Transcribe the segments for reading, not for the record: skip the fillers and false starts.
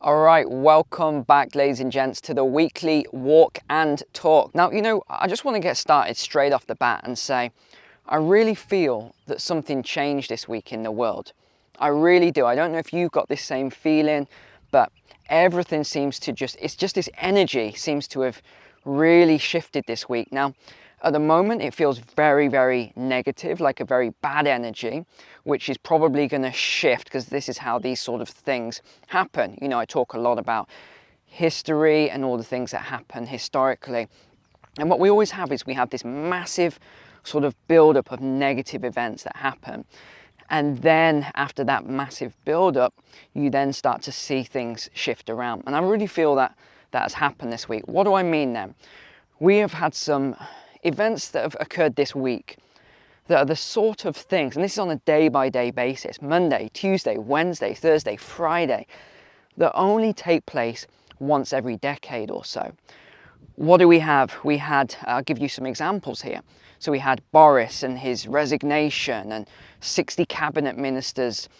All right, welcome back, ladies and gents, to the weekly walk and talk. Now, I just want to get started straight off the bat and say, I really feel that something changed this week in the world. I really do. I don't know if you've got this same feeling, but everything seems to it's just this energy seems to have really shifted this week. Now, at the moment, it feels very, very negative, like a very bad energy, which is probably going to shift because this is how these sort of things happen. I talk a lot about history and all the things that happen historically. And what we always have is we have this massive sort of build-up of negative events that happen. And then after that massive build-up, you then start to see things shift around. And I really feel that has happened this week. What do I mean then? We have had some events that have occurred this week that are the sort of things, and this is on a day-by-day basis, Monday, Tuesday, Wednesday, Thursday, Friday, that only take place once every decade or so. What do we have? We had, I'll give you some examples here. So we had Boris and his resignation and 60 cabinet ministers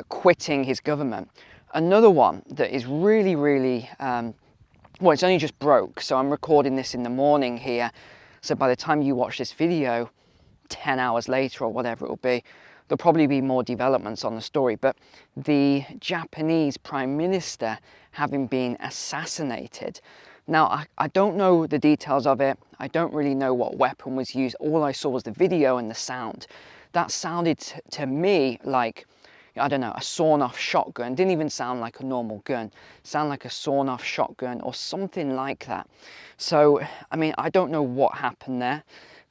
quitting his government. Another one that is really, really, well, it's only just broke, so I'm recording this in the morning here. So by the time you watch this video, 10 hours later or whatever it will be, there'll probably be more developments on the story. But the Japanese Prime Minister having been assassinated. Now, I don't know the details of it. I don't really know what weapon was used. All I saw was the video and the sound. That sounded to me like, I don't know, a sawn-off shotgun. Didn't even sound like a normal gun. Sound like a sawn-off shotgun or something like that. So, I mean, I don't know what happened there,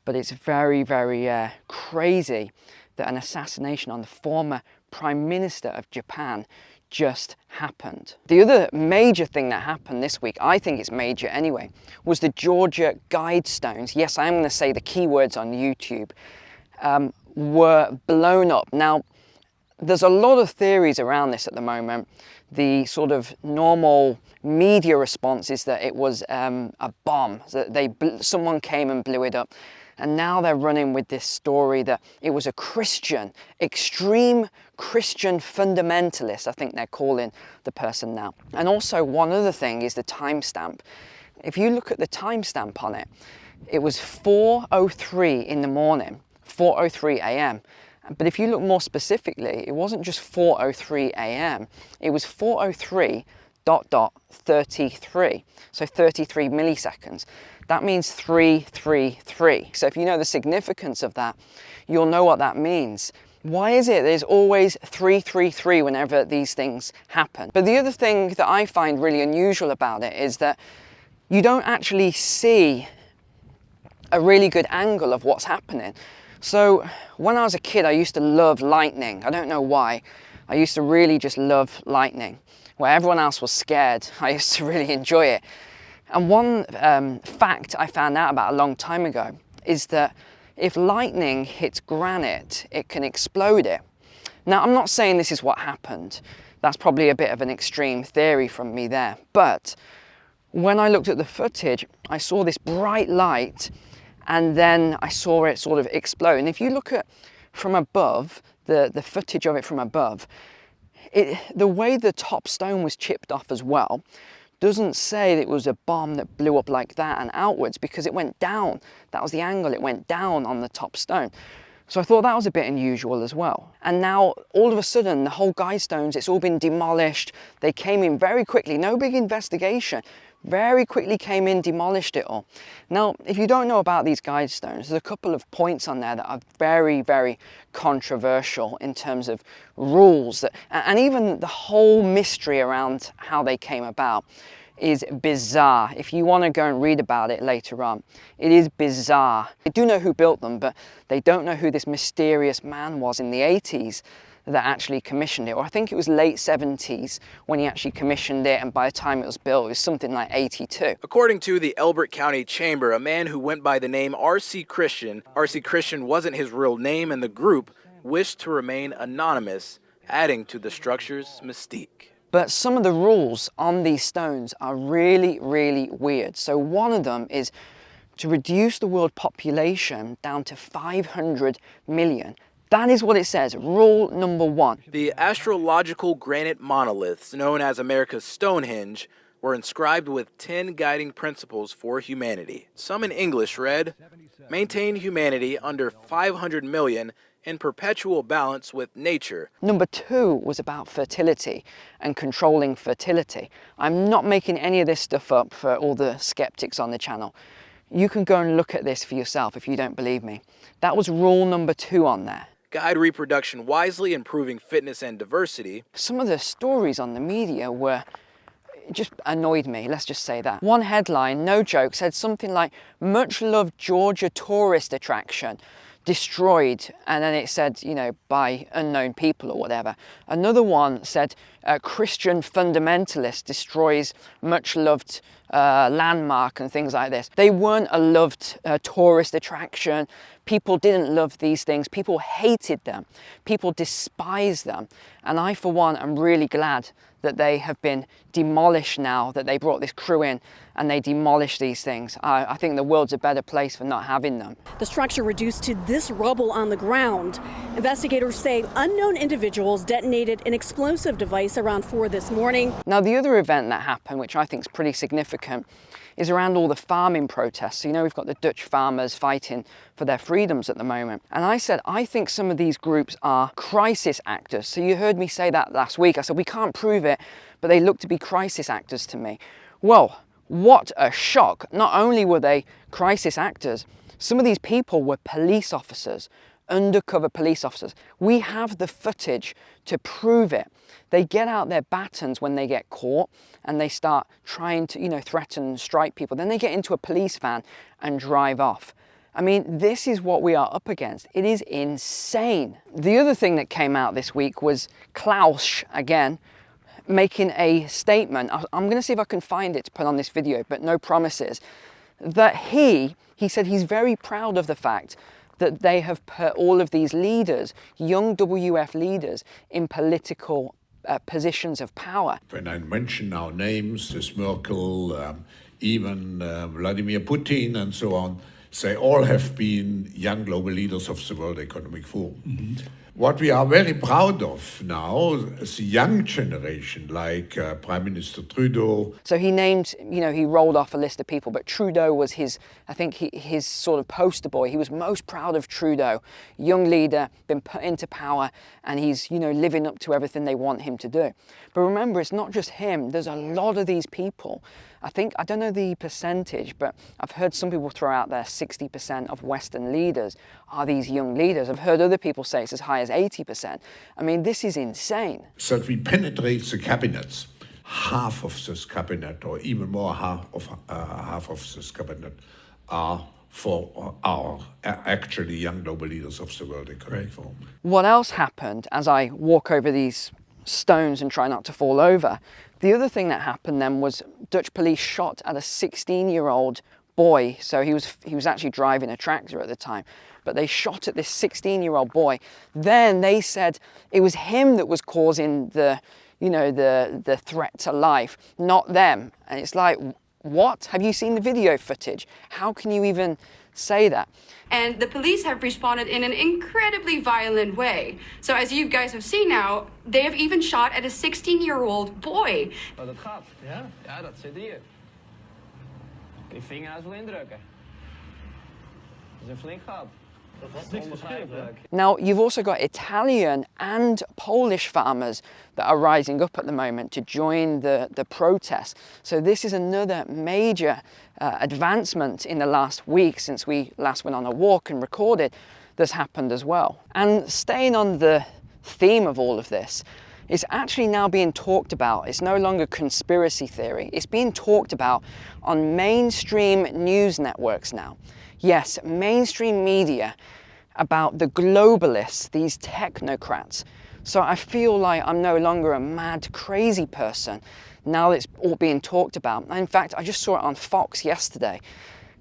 but it's very, very crazy that an assassination on the former Prime Minister of Japan just happened. The other major thing that happened this week, I think it's major anyway, was the Georgia guidestones. Yes, I am going to say the keywords on YouTube, were blown up. Now, there's a lot of theories around this at the moment. The sort of normal media response is that it was a bomb, that someone came and blew it up. And now they're running with this story that it was a Christian, extreme Christian fundamentalist, I think they're calling the person now. And also one other thing is the timestamp. If you look at the timestamp on it, it was 4:03 in the morning, 4:03 a.m. But if you look more specifically, it wasn't just 4:03 a.m. It was 4:03.33. So 33 milliseconds. That means 333. So if you know the significance of that, you'll know what that means. Why is it there's always 333 whenever these things happen? But the other thing that I find really unusual about it is that you don't actually see a really good angle of what's happening. So when I was a kid, I used to love lightning. I don't know why. I used to really just love lightning. Where everyone else was scared, I used to really enjoy it. And one fact I found out about a long time ago is that if lightning hits granite, it can explode it. Now, I'm not saying this is what happened. That's probably a bit of an extreme theory from me there. But when I looked at the footage, I saw this bright light and then I saw it sort of explode. And if you look at from above, the footage of it from above, the way the top stone was chipped off as well doesn't say that it was a bomb that blew up like that and outwards, because it went down. That was the angle, it went down on the top stone. So I thought that was a bit unusual as well. And now all of a sudden the whole guidestones, it's all been demolished. They came in very quickly, no big investigation. Very quickly came in, demolished it all. Now, if you don't know about these guidestones, there's a couple of points on there that are very, very controversial in terms of rules, and even the whole mystery around how they came about is bizarre. If you want to go and read about it later on, it is bizarre. They do know who built them, but they don't know who this mysterious man was in the 80s that actually commissioned it, or I think it was late 70s when he actually commissioned it, and by the time it was built, it was something like 82. According to the Elbert County Chamber, a man who went by the name R.C. Christian wasn't his real name, and the group wished to remain anonymous, adding to the structure's mystique. But some of the rules on these stones are really, really weird. So one of them is to reduce the world population down to 500 million. That is what it says, rule number 1. The astrological granite monoliths, known as America's Stonehenge, were inscribed with 10 guiding principles for humanity. Some in English read, maintain humanity under 500 million in perpetual balance with nature. Number 2 was about fertility and controlling fertility. I'm not making any of this stuff up for all the skeptics on the channel. You can go and look at this for yourself if you don't believe me. That was rule number 2 on there. Guide reproduction wisely, improving fitness and diversity. Some of the stories on the media just annoyed me, let's just say that. One headline, no joke, said something like, much loved Georgia tourist attraction destroyed, and then it said, you know, by unknown people or whatever. Another one said, Christian fundamentalist destroys much loved landmark and things like this. They weren't a loved tourist attraction. People didn't love these things. People hated them. People despised them. And I, for one, am really glad that they have been demolished now, that they brought this crew in and they demolished these things. I think the world's a better place for not having them. The structure reduced to this rubble on the ground. Investigators say unknown individuals detonated an explosive device around 4 this morning. Now, the other event that happened, which I think is pretty significant, is around all the farming protests. So, you know, we've got the Dutch farmers fighting for their freedoms at the moment. And I said, I think some of these groups are crisis actors. So you heard me say that last week. I said, we can't prove it, but they look to be crisis actors to me. Well, what a shock. Not only were they crisis actors, some of these people were police officers, undercover police officers. We have the footage to prove it. They get out their batons when they get caught and they start trying to, you know, threaten and strike people. Then they get into a police van and drive off. I mean, this is what we are up against. It is insane. The other thing that came out this week was Klaus, again, making a statement. I'm going to see if I can find it to put on this video, but no promises. That he said he's very proud of the fact that they have put all of these leaders, young WF leaders, in political positions of power. When I mention now names, this Merkel, even Vladimir Putin and so on, they all have been young global leaders of the World Economic Forum. Mm-hmm. What we are very proud of now is the young generation, like Prime Minister Trudeau. So he named, you know, he rolled off a list of people, but Trudeau was his, I think, his sort of poster boy. He was most proud of Trudeau, young leader, been put into power, and he's, you know, living up to everything they want him to do. But remember, it's not just him. There's a lot of these people. I don't know the percentage, but I've heard some people throw out there 60% of Western leaders are these young leaders. I've heard other people say it's as high as 80%. I mean, this is insane. So that we penetrate the cabinets. Half of this cabinet, or even more, half of this cabinet are actually young global leaders of the World Economic Forum. What else happened as I walk over these stones and try not to fall over? The other thing that happened then was Dutch police shot at a 16-year-old boy. So he was actually driving a tractor at the time, but they shot at this 16-year-old boy. Then they said it was him that was causing the threat to life, not them. And it's like, what? Have you seen the video footage? How can you even say that? And the police have responded in an incredibly violent way. So as you guys have seen now, they have even shot at a 16-year-old boy. Oh, dat gaat. Ja, dat zit hier. Die vinger wil indrukken. Dat is een flink gat. Now, you've also got Italian and Polish farmers that are rising up at the moment to join the protests. So this is another major advancement in the last week since we last went on a walk and recorded that's happened as well. And staying on the theme of all of this, it's actually now being talked about. It's no longer conspiracy theory. It's being talked about on mainstream news networks now. Yes, mainstream media about the globalists, these technocrats. So I feel like I'm no longer a mad, crazy person now that it's all being talked about. In fact, I just saw it on Fox yesterday,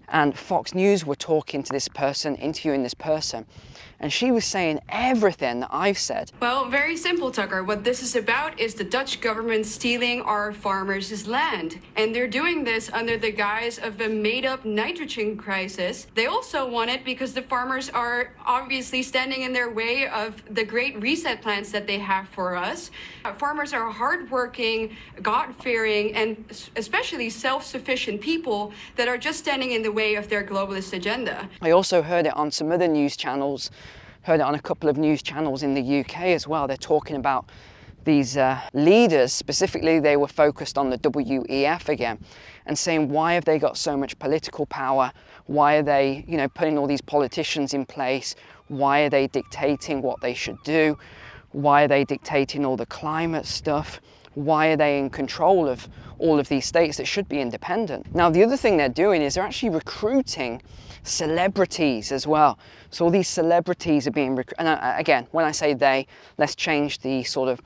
and Fox News were talking to this person, interviewing this person, And she was saying everything that I've said. Well, very simple, Tucker. What this is about is the Dutch government stealing our farmers' land. And they're doing this under the guise of a made-up nitrogen crisis. They also want it because the farmers are obviously standing in their way of the great reset plans that they have for us. Farmers are hardworking, God-fearing, and especially self-sufficient people that are just standing in the way of their globalist agenda. I also heard it on some other news channels, heard it on a couple of news channels in the UK as well. They're talking about these leaders, specifically they were focused on the WEF again, and saying, why have they got so much political power? Why are they, putting all these politicians in place? Why are they dictating what they should do? Why are they dictating all the climate stuff? Why are they in control of all of these states that should be independent? Now, the other thing they're doing is they're actually recruiting celebrities as well. So all these celebrities are being recruited. And again, when I say they, let's change the sort of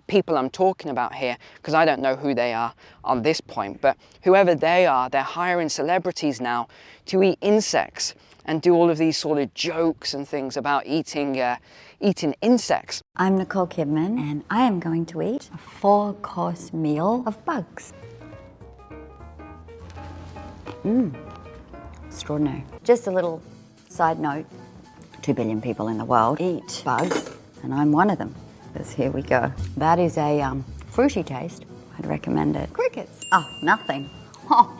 people I'm talking about here, because I don't know who they are on this point. But whoever they are, they're hiring celebrities now to eat insects and do all of these sort of jokes and things about eating insects. I'm Nicole Kidman, and I am going to eat a 4-course meal of bugs. Extraordinary. Just a little side note, 2 billion people in the world eat bugs, and I'm one of them. Because here we go. That is a fruity taste. I'd recommend it. Crickets. Oh, nothing. Oh,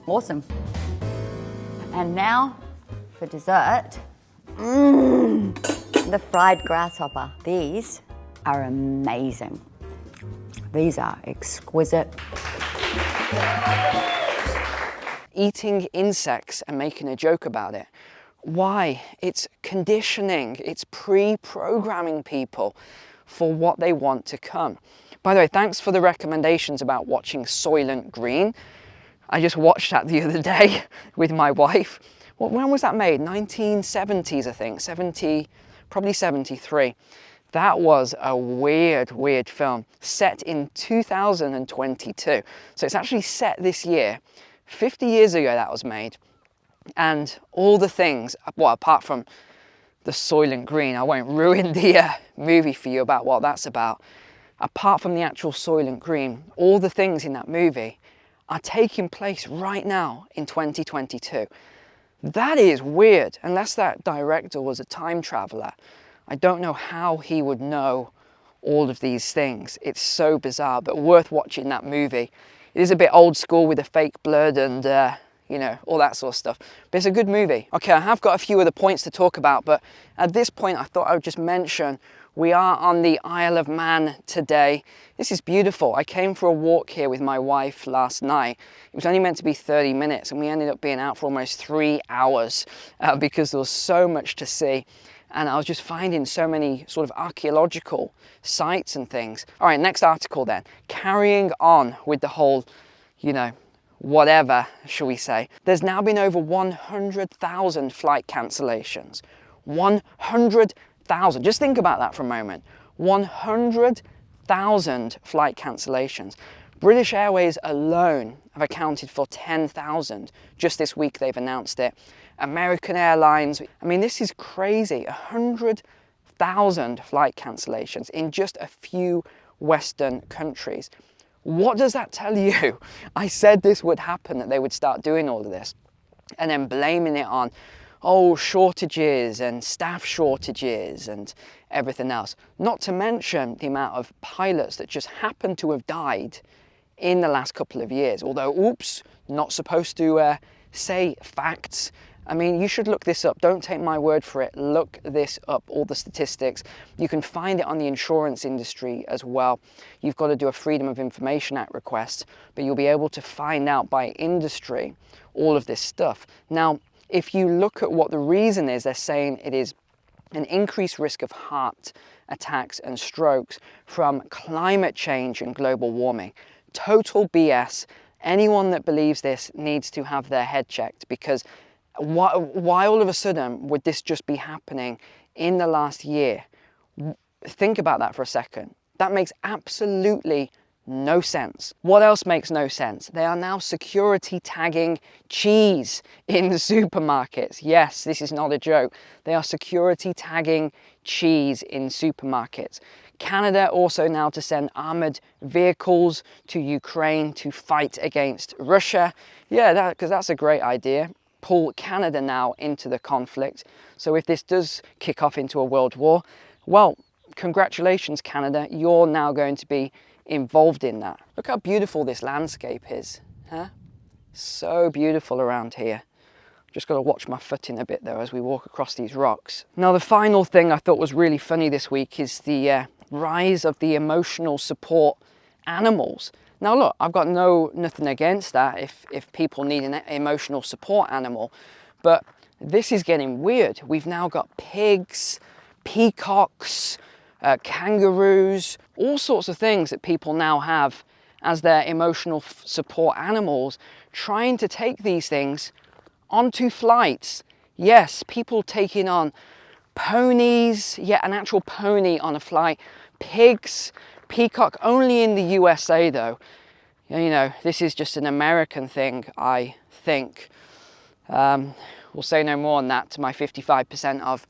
awesome. And now for dessert, the fried grasshopper. These are amazing. These are exquisite. Eating insects and making a joke about it. Why? It's conditioning. It's pre-programming people for what they want to come. By the way, thanks for the recommendations about watching Soylent Green. I just watched that the other day with my wife. When was that made? 1970s, I think. Probably 73. That was a weird film set in 2022. So it's actually set this year. 50 years ago that was made. And all the things, well, apart from the Soylent Green, I won't ruin the movie for you about what that's about. Apart from the actual Soylent Green, all the things in that movie are taking place right now in 2022. That is weird. Unless that director was a time traveler, I don't know how he would know all of these things. It's so bizarre, but worth watching that movie. It is a bit old school with the fake blood and all that sort of stuff. But it's a good movie. Okay, I have got a few other points to talk about, but at this point I thought I would just mention we are on the Isle of Man today. This is beautiful. I came for a walk here with my wife last night. It was only meant to be 30 minutes and we ended up being out for almost 3 hours because there was so much to see. And I was just finding so many sort of archaeological sites and things. All right, next article then. Carrying on with the whole, whatever, shall we say. There's now been over 100,000 flight cancellations. 100,000. Just think about that for a moment. 100,000 flight cancellations. British Airways alone have accounted for 10,000. Just this week they've announced it. American Airlines, I mean, this is crazy. 100,000 flight cancellations in just a few Western countries. What does that tell you? I said this would happen, that they would start doing all of this, and then blaming it on, shortages and staff shortages and everything else. Not to mention the amount of pilots that just happen to have died in the last couple of years. Although, oops, not supposed to say facts. I mean, you should look this up. Don't take my word for it. Look this up, all the statistics. You can find it on the insurance industry as well. You've got to do a Freedom of Information Act request, but you'll be able to find out by industry all of this stuff. Now, if you look at what the reason is, they're saying it is an increased risk of heart attacks and strokes from climate change and global warming. Total BS. Anyone that believes this needs to have their head checked, because why all of a sudden would this just be happening in the last year? Think about that for a second. That makes absolutely no sense. What else makes no sense? They are now security tagging cheese in the supermarkets. Yes, this is not a joke. They are security tagging cheese in supermarkets. Canada also now to send armored vehicles to Ukraine to fight against Russia. Yeah, because that's a great idea. Pull Canada now into the conflict. So if this does kick off into a world war, well, congratulations, Canada. You're now going to be involved in that. Look how beautiful this landscape is, huh? So beautiful around here. Just got to watch my footing a bit though as we walk across these rocks. Now the final thing I thought was really funny this week is the rise of the emotional support animals. Now look, I've got nothing against that if people need an emotional support animal, but this is getting weird. We've now got pigs, peacocks, kangaroos, all sorts of things that people now have as their emotional support animals, trying to take these things onto flights. Yes, people taking on ponies, yeah, an actual pony on a flight, pigs, peacock, only in the USA though. You know, this is just an American thing, I think. We'll say no more on that to my 55% of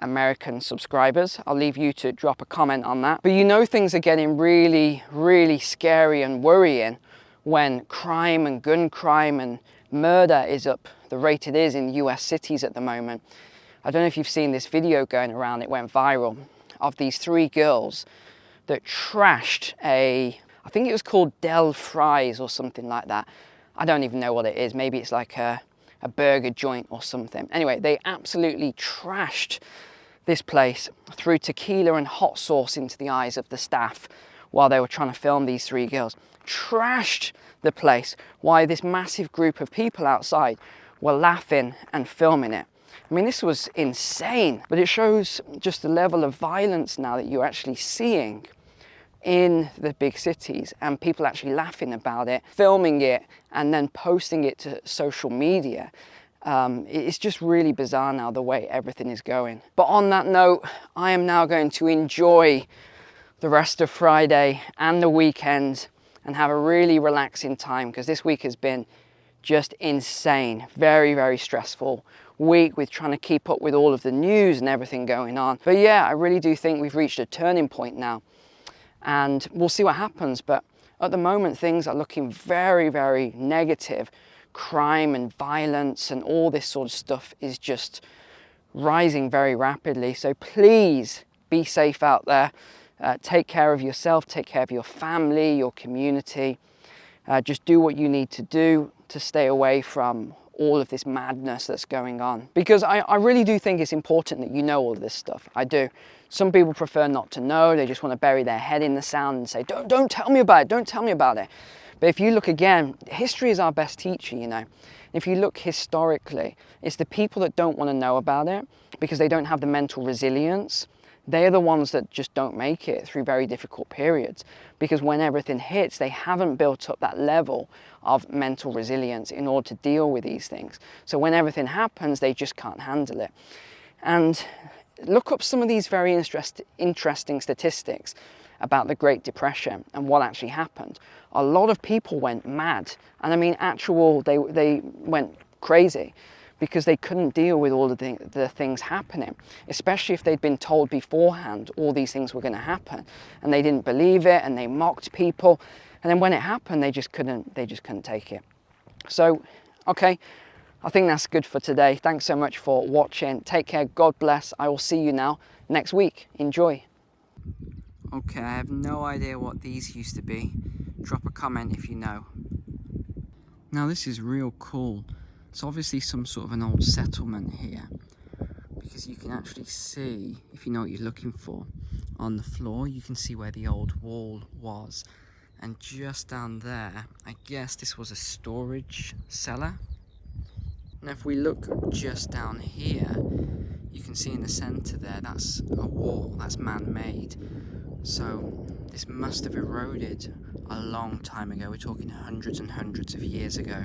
American subscribers. I'll leave you to drop a comment on that. But you know things are getting really, really scary and worrying when crime and gun crime and murder is up the rate it is in US cities at the moment. I don't know if you've seen this video going around, it went viral, of these 3 girls that trashed I think it was called Del Fries or something like that. I don't even know what it is. Maybe it's like a burger joint or something. Anyway, they absolutely trashed this place, threw tequila and hot sauce into the eyes of the staff while they were trying to film these 3 girls. Trashed the place while this massive group of people outside were laughing and filming it. I mean, this was insane, but it shows just the level of violence now that you're actually seeing in the big cities, and people actually laughing about it, filming it, and then posting it to social media. It's just really bizarre now the way everything is going. But on that note, I am now going to enjoy the rest of Friday and the weekend and have a really relaxing time, because this week has been just insane. Very, very stressful week with trying to keep up with all of the news and everything going on. But yeah, I really do think we've reached a turning point now, and we'll see what happens. But at the moment, things are looking very, very negative. Crime and violence and all this sort of stuff is just rising very rapidly. So please be safe out there. Take care of yourself, take care of your family, your community. Just do what you need to do to stay away from all of this madness that's going on. Because I really do think it's important that you know all of this stuff. I do. Some people prefer not to know. They just want to bury their head in the sand and say, don't tell me about it, don't tell me about it. But if you look again, history is our best teacher, you know. If you look historically, it's the people that don't want to know about it because they don't have the mental resilience. They're the ones that just don't make it through very difficult periods, because when everything hits, they haven't built up that level of mental resilience in order to deal with these things. So when everything happens, they just can't handle it. And look up some of these very interesting statistics about the Great Depression and what actually happened. A lot of people went mad, and I mean they went crazy, because they couldn't deal with all of the things happening, especially if they'd been told beforehand all these things were going to happen, and they didn't believe it, and they mocked people, and then when it happened, they just couldn't take it. So, okay, I think that's good for today. Thanks so much for watching. Take care. God bless. I will see you now next week. Enjoy. Okay, I have no idea what these used to be. Drop a comment if you know. Now this is real cool. It's obviously some sort of an old settlement here, because you can actually see, if you know what you're looking for, on the floor you can see where the old wall was, and just down there, I guess this was a storage cellar. Now if we look just down here, you can see in the center there, that's a wall, that's man-made. So this must have eroded a long time ago. We're talking hundreds and hundreds of years ago.